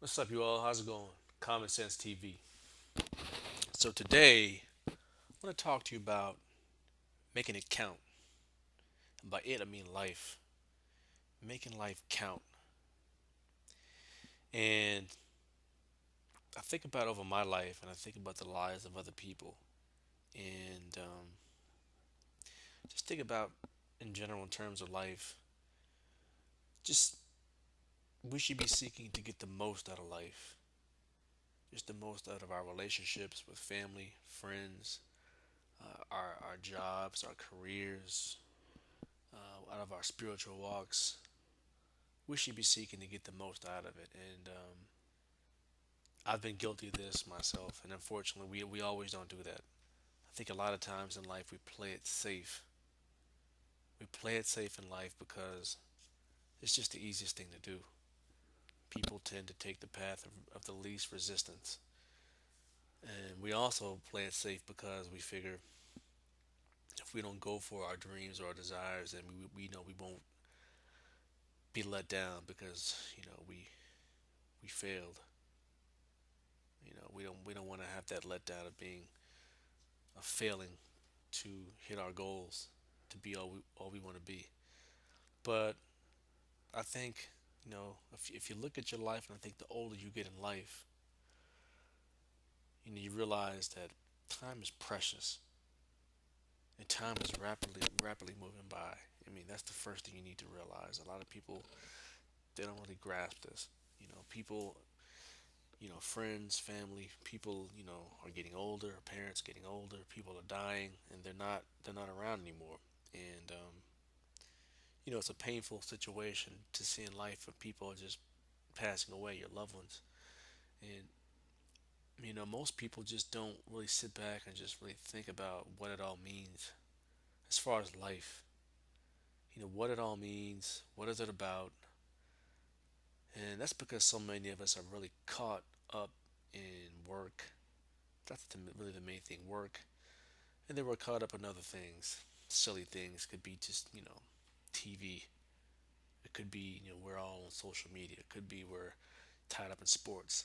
What's up, you all? How's it going? Common Sense TV. So today, I want to talk to you about making it count. And by it, I mean life. Making life count. And I think about over my life, and I think about the lives of other people, and just think about in general in terms of life. Just we should be seeking to get the most out of life. Just the most out of our relationships with family, friends, our jobs, our careers, out of our spiritual walks. We should be seeking to get the most out of it. And I've been guilty of this myself. And unfortunately, we always don't do that. I think a lot of times in life we play it safe. We play it safe in life because it's just the easiest thing to do. People tend to take the path of the least resistance. And we also play it safe because we figure if we don't go for our dreams or our desires, then we know we won't be let down because we failed. We don't want to have that letdown of being of failing to hit our goals, to be all we want to be. But I think if you look at your life, and I think the older you get in life, you realize that time is precious and time is rapidly moving by. I mean, that's the first thing you need to realize. A lot of people, they don't really grasp this. People, friends, family, people, are getting older, parents getting older, people are dying, and they're not around anymore. And it's a painful situation to see in life when people are just passing away, your loved ones. And most people just don't really sit back and just really think about what it all means as far as life. What it all means, what is it about? And that's because so many of us are really caught up in work. That's really the main thing, work. And then we're caught up in other things, silly things. Could be just TV. It could be we're all on social media. It could be we're tied up in sports.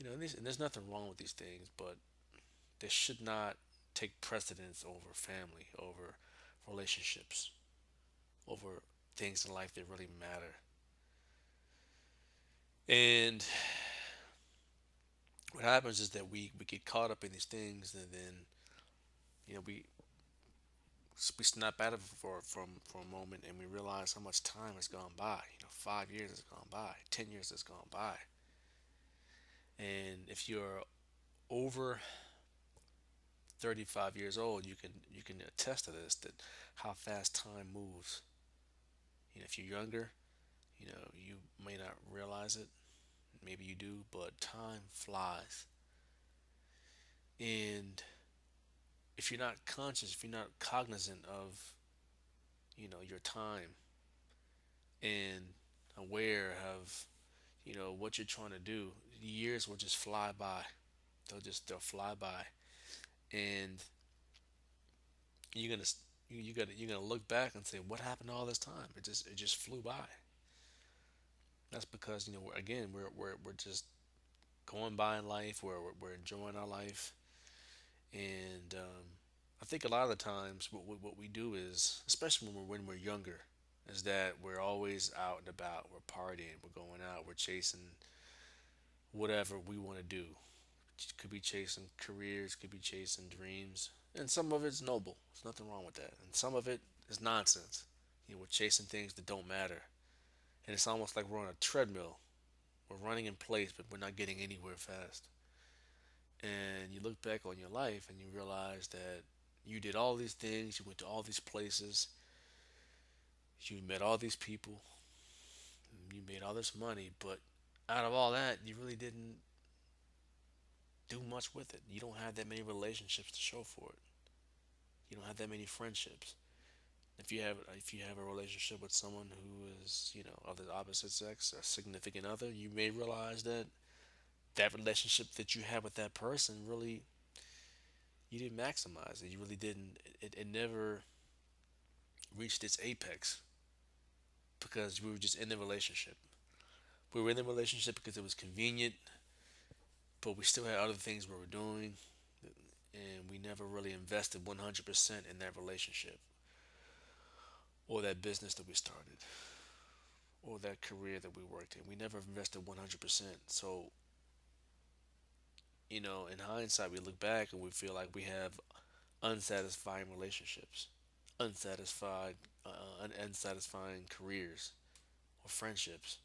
And there's nothing wrong with these things, but they should not take precedence over family, over relationships, over things in life that really matter. And what happens is that we get caught up in these things, and then we snap out of it for a moment, and we realize how much time has gone by. 5 years has gone by, 10 years has gone by, and if you're over 35 years old, you can attest to this, that how fast time moves. If you're younger, you may not realize it. Maybe you do, but time flies. And if you're not conscious, if you're not cognizant of, your time and aware of, what you're trying to do, years will just fly by. They'll fly by, and you're gonna you're gonna look back and say, what happened to all this time? It just flew by. That's because again, we're just going by in life, where we're enjoying our life. And I think a lot of the times what we do is, especially when we're younger, is that we're always out and about. We're partying, we're going out, we're chasing whatever we want to do. Could be chasing careers, could be chasing dreams, and some of it's noble. There's nothing wrong with that. And some of it is nonsense. We're chasing things that don't matter, and it's almost like we're on a treadmill. We're running in place, but we're not getting anywhere fast. And you look back on your life and you realize that you did all these things, you went to all these places, you met all these people, you made all this money, but out of all that, you really didn't do much with it. You don't have that many relationships to show for it. You don't have that many friendships. If you have a relationship with someone who is of the opposite sex, a significant other, you may realize that that relationship that you had with that person, really, you didn't maximize it. You really didn't. It never reached its apex because we were just in the relationship. We were in the relationship because it was convenient, but we still had other things we were doing, and we never really invested 100% in that relationship or that business that we started or that career that we worked in. We never invested 100%. So, in hindsight, we look back and we feel like we have unsatisfying relationships, unsatisfied, unsatisfying careers or friendships.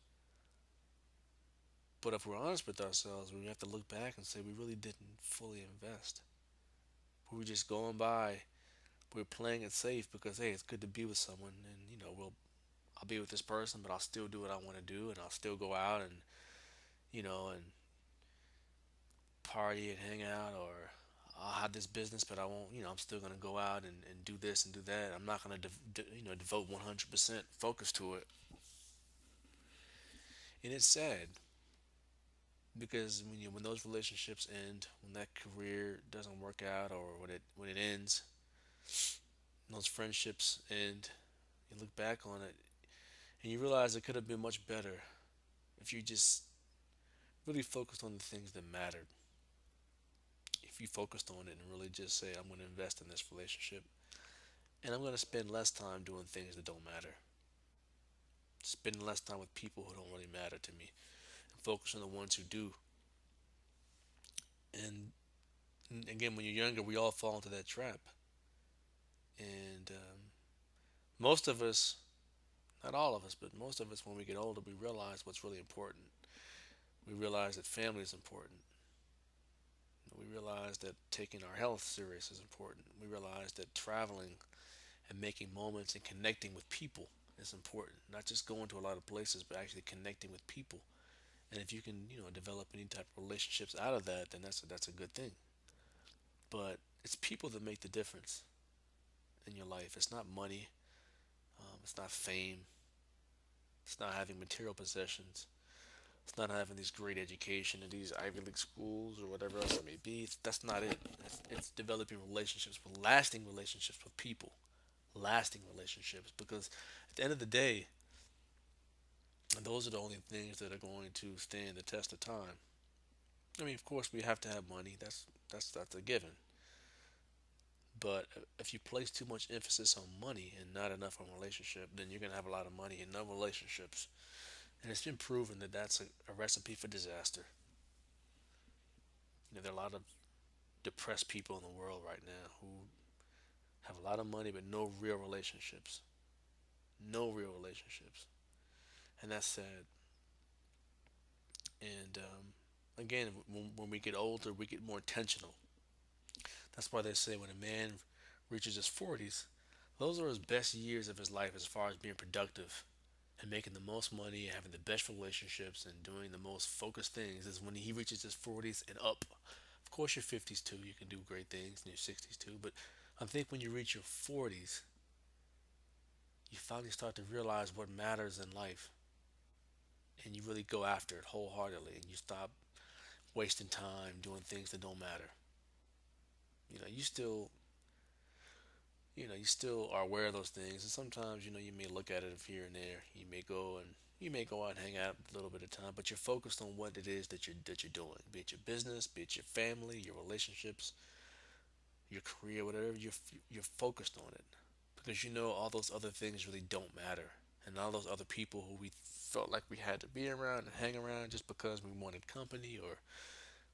But if we're honest with ourselves, we have to look back and say we really didn't fully invest. We were just going by. We were playing it safe because hey, it's good to be with someone, and I'll be with this person, but I'll still do what I want to do, and I'll still go out and and party and hang out, or I'll have this business, but I won't. I'm still gonna go out and do this and do that. I'm not gonna devote 100% focus to it, and it's sad because when those relationships end, when that career doesn't work out, or when it ends, those friendships end. You look back on it and you realize it could have been much better if you just really focused on the things that mattered. If you focused on it and really just say, I'm going to invest in this relationship and I'm going to spend less time doing things that don't matter, spending less time with people who don't really matter to me, and focus on the ones who do. And again, when you're younger, we all fall into that trap. And most of us, not all of us, but most of us, when we get older, we realize what's really important. We realize that family is important. We realize that taking our health serious is important. We realize that traveling and making moments and connecting with people is important. Not just going to a lot of places, but actually connecting with people. And if you can, develop any type of relationships out of that, then that's a good thing. But it's people that make the difference in your life. It's not money. It's not fame. It's not having material possessions. It's not having this great education in these Ivy League schools or whatever else it may be. That's not it. It's developing relationships with lasting relationships with people, lasting relationships. Because at the end of the day, those are the only things that are going to stand the test of time. I mean, of course, we have to have money. That's a given. But if you place too much emphasis on money and not enough on relationship, then you're gonna have a lot of money and no relationships. And it's been proven that that's a recipe for disaster. There are a lot of depressed people in the world right now who have a lot of money but no real relationships. No real relationships. And that's sad. And again, when we get older, we get more intentional. That's why they say when a man reaches his 40s, those are his best years of his life as far as being productive and making the most money, having the best relationships, and doing the most focused things is when he reaches his 40s and up. Of course, your 50s too, you can do great things, and your 60s too, but I think when you reach your 40s, you finally start to realize what matters in life, and you really go after it wholeheartedly, and you stop wasting time doing things that don't matter. You know, you still, you still are aware of those things, and sometimes, you may look at it here and there. You may go out and hang out a little bit of time, but you're focused on what it is that you're doing, be it your business, be it your family, your relationships, your career, whatever. You're focused on it because you know all those other things really don't matter, and all those other people who we felt like we had to be around and hang around just because we wanted company or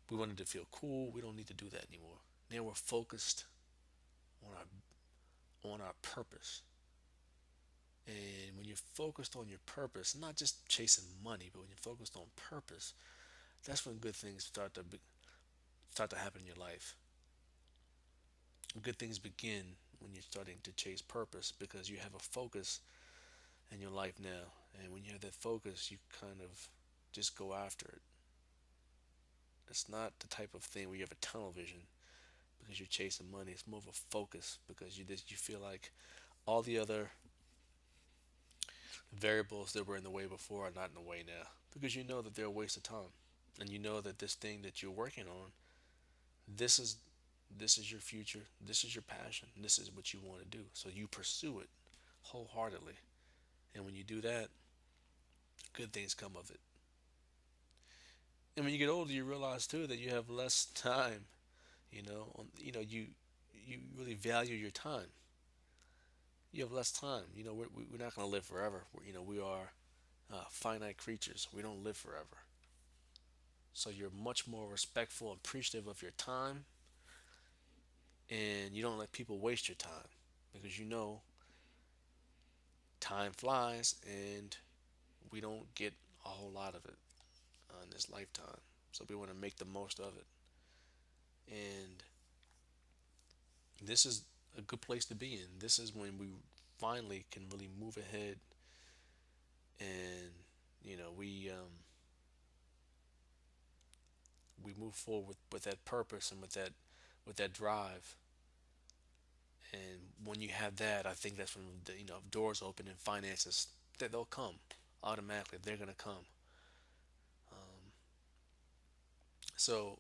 we wanted to feel cool. We don't need to do that anymore. Now we're focused on our purpose. And when you're focused on your purpose, not just chasing money, but when you're focused on purpose, that's when good things start to happen in your life. Good things begin when you're starting to chase purpose because you have a focus in your life now. And when you have that focus, you kind of just go after it. It's not the type of thing where you have a tunnel vision because you're chasing money. It's more of a focus because you feel like all the other variables that were in the way before are not in the way now because you know that they're a waste of time, and you know that this thing that you're working on, this is this is your future, this is your passion, this is what you want to do, so you pursue it wholeheartedly. And when you do that, good things come of it. And when you get older, you realize too that you have less time. You really value your time. You have less time. We're not going to live forever. We are finite creatures. We don't live forever. So you're much more respectful and appreciative of your time, and you don't let people waste your time because time flies and we don't get a whole lot of it in this lifetime. So we want to make the most of it. And this is a good place to be in. This is when we finally can really move ahead and we move forward with that purpose and with that drive. And when you have that, I think that's when doors open and finances that they'll come automatically. They're gonna come. Um, so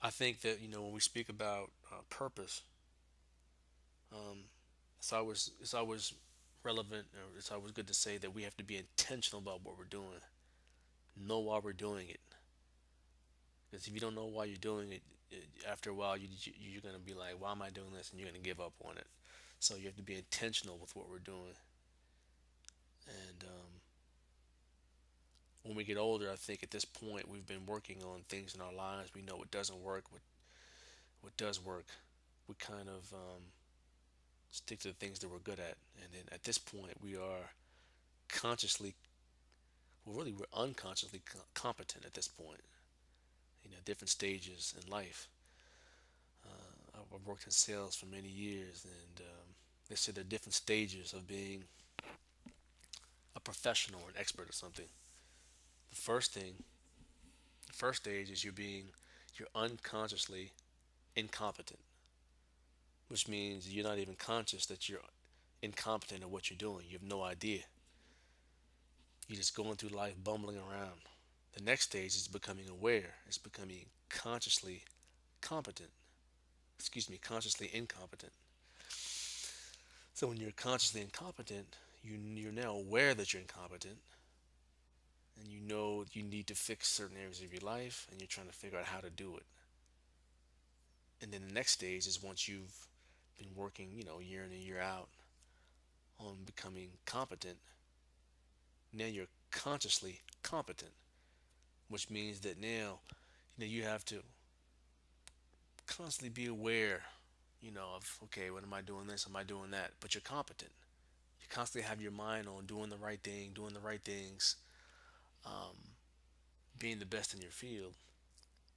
I think that when we speak about purpose, it's always relevant, or it's always good to say that we have to be intentional about what we're doing. Know why we're doing it. Because if you don't know why you're doing it, after a while you're gonna be like, why am I doing this? And you're gonna give up on it. So you have to be intentional with what we're doing. And when we get older, I think at this point we've been working on things in our lives. We know what doesn't work, what does work. We kind of stick to the things that we're good at. And then at this point, we are consciously, well, really, we're unconsciously competent at this point. Different stages in life. I've worked in sales for many years, and they say there are different stages of being a professional or an expert at something. The first stage is you're unconsciously incompetent, which means you're not even conscious that you're incompetent at what you're doing. You have no idea. You're just going through life bumbling around. The next stage is becoming aware. It's becoming consciously competent. Excuse me, consciously incompetent. So when you're consciously incompetent, you're now aware that you're incompetent, and you know you need to fix certain areas of your life, and you're trying to figure out how to do it. And then the next stage is once you've been working, year in and year out on becoming competent. Now you're consciously competent, which means that now you have to constantly be aware, of, okay, when am I doing this? Am I doing that? But you're competent. You constantly have your mind on doing the right thing, doing the right things, um, being the best in your field.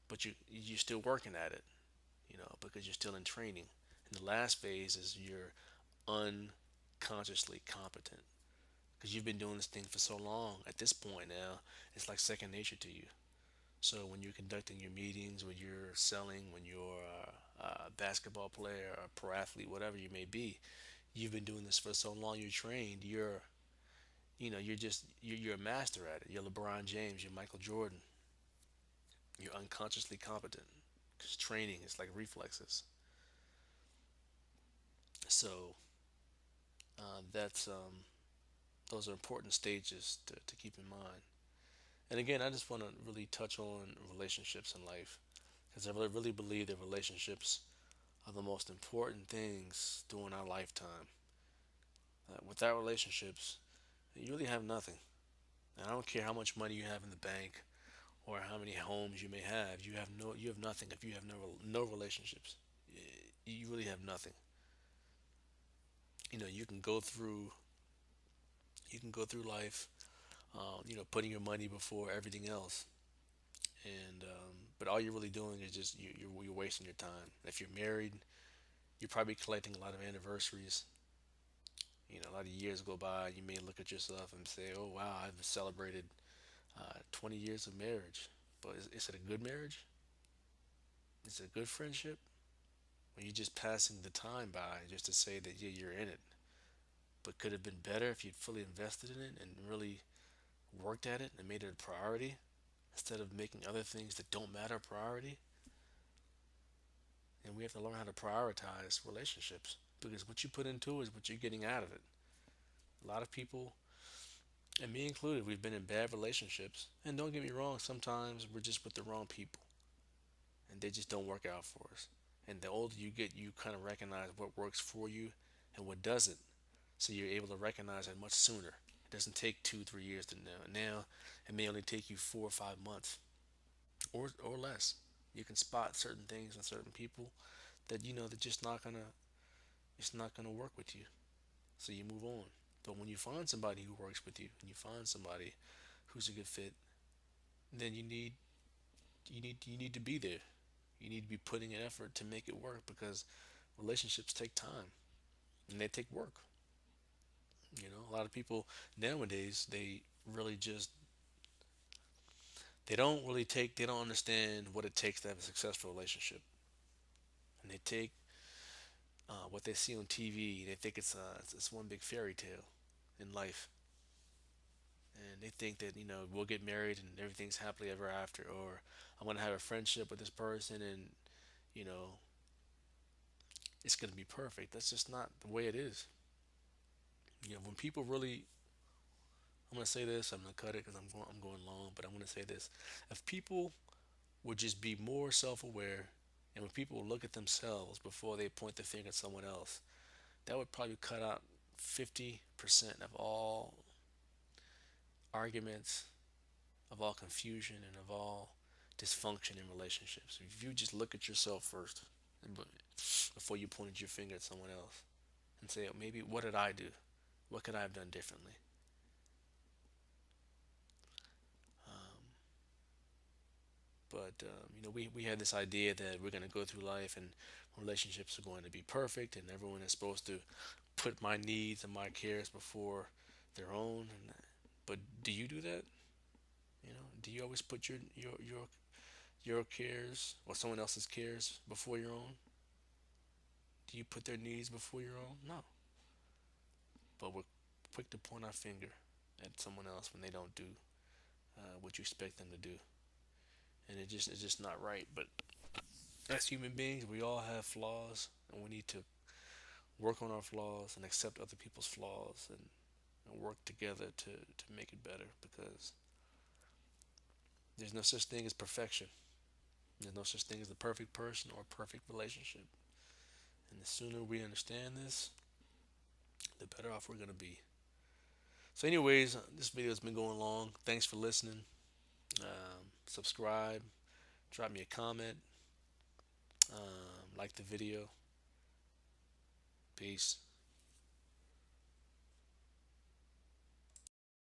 But you're still working at it, because you're still in training. And the last phase is you're unconsciously competent because you've been doing this thing for so long. At this point now, it's like second nature to you. So when you're conducting your meetings, when you're selling, when you're a basketball player, a pro athlete, whatever you may be, you've been doing this for so long. You're trained. You're a master at it. You're LeBron James. You're Michael Jordan. You're unconsciously competent because training is like reflexes. So that's those are important stages to keep in mind. And again, I just want to really touch on relationships in life because I really believe that relationships are the most important things during our lifetime. Without relationships, you really have nothing. And I don't care how much money you have in the bank or how many homes you may have. You have nothing if you have no relationships. You really have nothing. You know, you can go through life, putting your money before everything else, and but all you're really doing is just you're wasting your time. If you're married, you're probably collecting a lot of anniversaries. A lot of years go by. You may look at yourself and say, "Oh wow, I've celebrated 20 years of marriage." But is it a good marriage? Is it a good friendship? Or you just passing the time by just to say that yeah, you're in it? But could have been better if you'd fully invested in it and really worked at it and made it a priority instead of making other things that don't matter a priority. And we have to learn how to prioritize relationships because what you put into it is what you're getting out of it. A lot of people And me included, we've been in bad relationships. And don't get me wrong, sometimes we're just with the wrong people and they just don't work out for us. And the older you get, you kind of recognize what works for you and what doesn't. So you're able to recognize it much sooner. It doesn't take 2, 3 years to know. Now it may only take you 4 or 5 months or less. You can spot certain things in certain people that you know they're just not gonna it's not gonna work with you. So you move on. But when you find somebody who works with you and you find somebody who's a good fit, then you need to be there. You need to be putting an effort to make it work because relationships take time and they take work. A lot of people nowadays really just they don't understand what it takes to have a successful relationship, and they take what they see on TV. They think it's one big fairy tale in life, and they think that we'll get married and everything's happily ever after, or I'm gonna have a friendship with this person and you know it's gonna be perfect. That's just not the way it is. When people really, I'm gonna say this. I'm gonna cut it because I'm going long, but I'm gonna say this. If people would just be more self-aware, and when people look at themselves before they point the finger at someone else, that would probably cut out 50% of all arguments, of all confusion, and of all dysfunction in relationships. If you just look at yourself first, before you pointed your finger at someone else, and say, "Oh, maybe what did I do? What could I have done differently?" Um, but we have this idea that we're going to go through life and relationships are going to be perfect and everyone is supposed to put my needs and my cares before their own. But do you do that? Do you always put your cares or someone else's cares before your own? Do you put their needs before your own? No. But we're quick to point our finger at someone else when they don't do what you expect them to do, and it's just not right. But as human beings, we all have flaws, and we need to work on our flaws and accept other people's flaws and work together to make it better because there's no such thing as perfection. There's no such thing as the perfect person or a perfect relationship. And the sooner we understand this, the better off we're going to be. So, anyways, this video has been going long. Thanks for listening. Subscribe, drop me a comment, like the video. Peace.